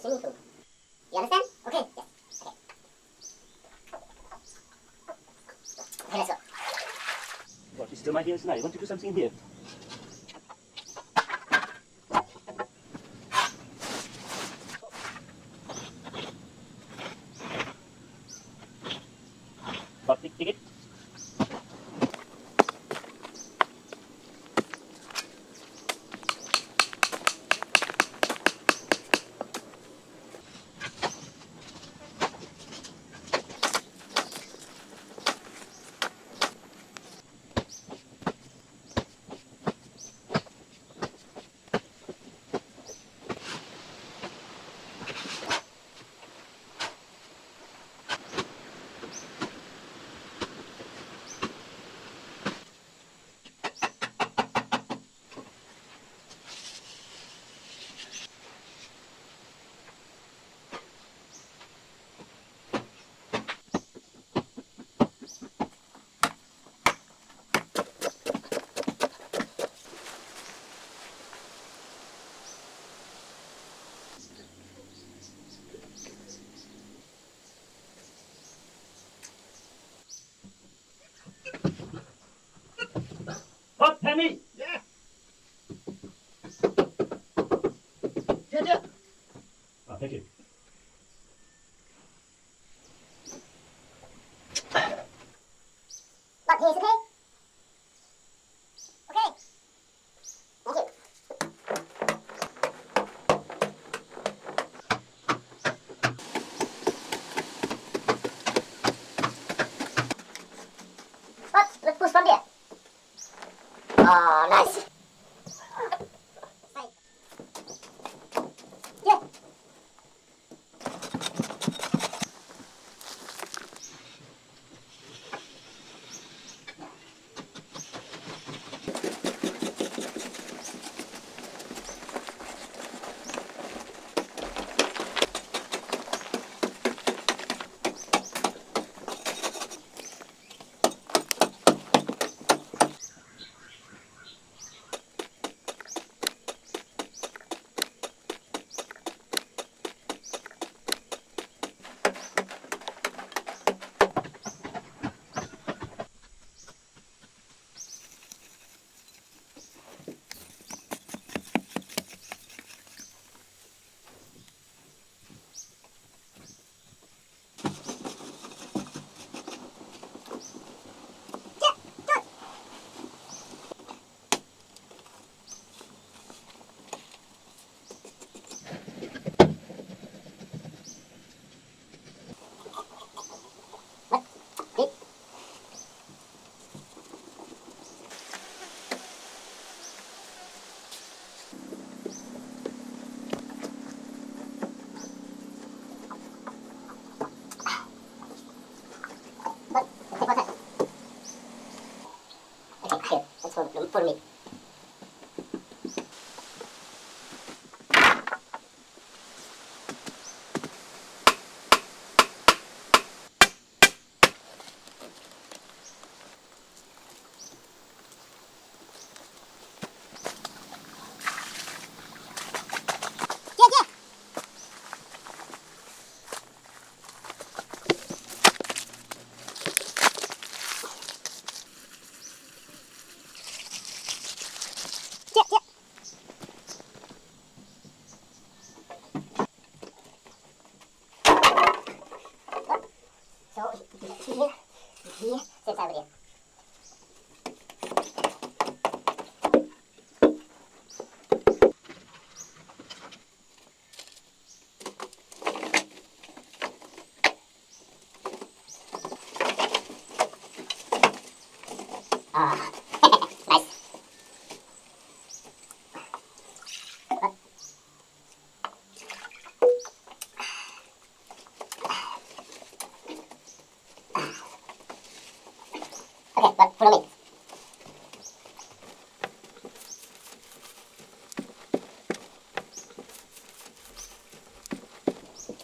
swimming pool. You understand? Okay. Yes. Okay, let's go. What is still my dear now? You want to do something here? But ticket. Hot Penny! Yeah. Yeah. Oh, thank you. Look, he's okay? Okay. Thank you. What? Let's push from there. Oh, nice. Yeah. Okay, that's for me. So, here, sits over there. Ah, nice. Okay, but follow me.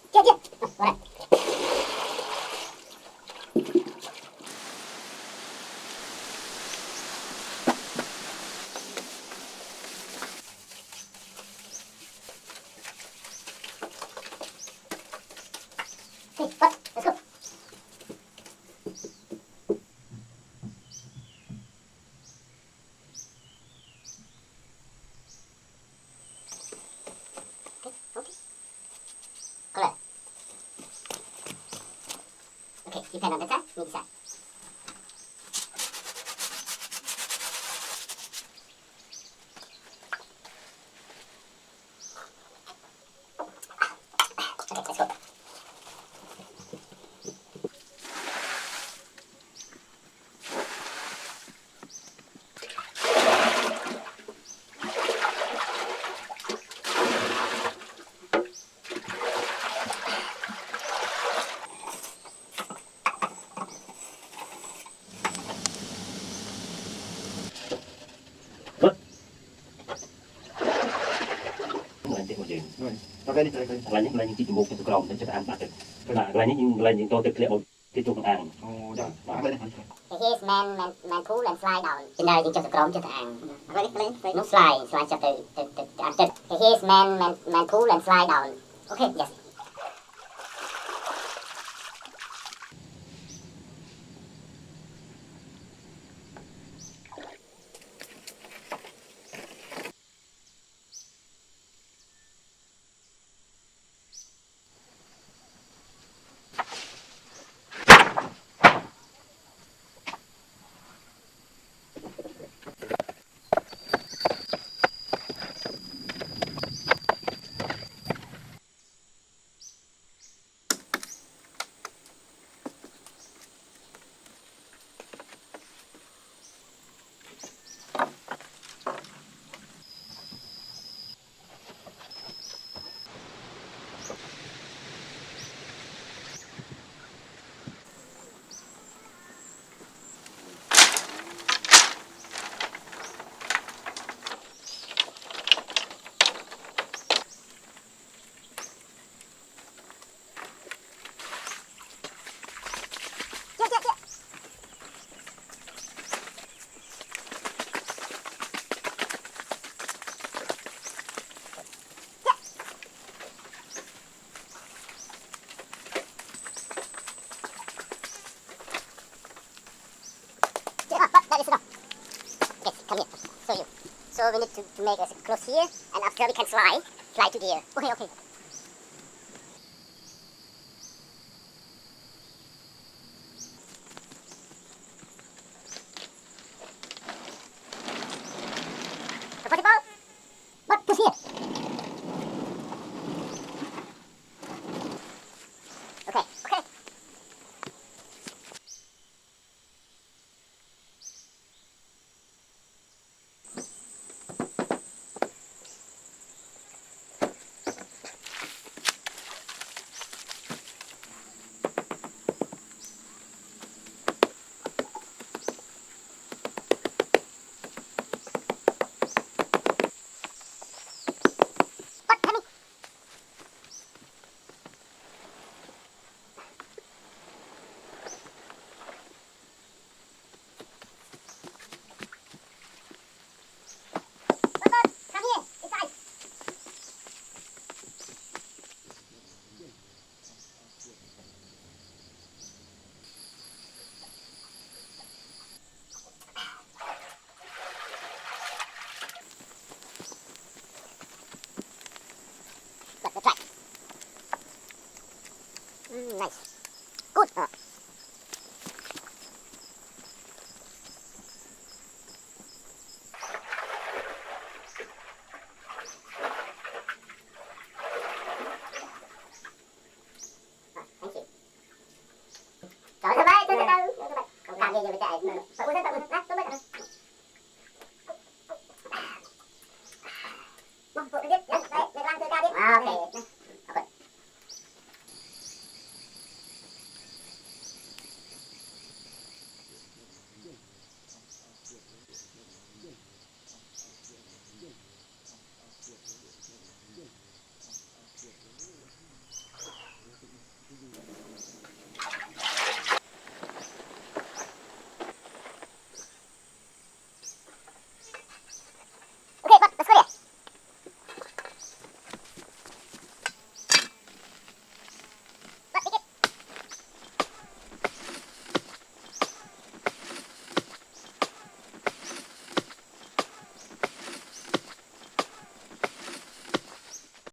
Yeah. Oh, alright. Okay, what? Let's go. Okay, okay. Color. Okay, you pen on the side, me the side. Okay, let's go. What? Lại tiếng một chuyện. Rồi. Cho cái đi, cho cái đi. Lại những chiếc một cái còng để cho ta ăn bát được. Cái là những tôi thực liệu cái chung ăn. Ồ, dạ. Ăn lên đi. Okay, here's man pull and slide down. In there, you just chrome, just hang. Ready? No slide cho từ ăn chân. Okay, here's man pull and slide down. Okay, yes. That is enough. Okay, come here. Show you. So we need to make a close here, and after we can slide to the air. Okay, okay. Comfortable? What? Push here. Okay, okay. What? Coming. What? Come here. Inside. Let's try. Nice. Good.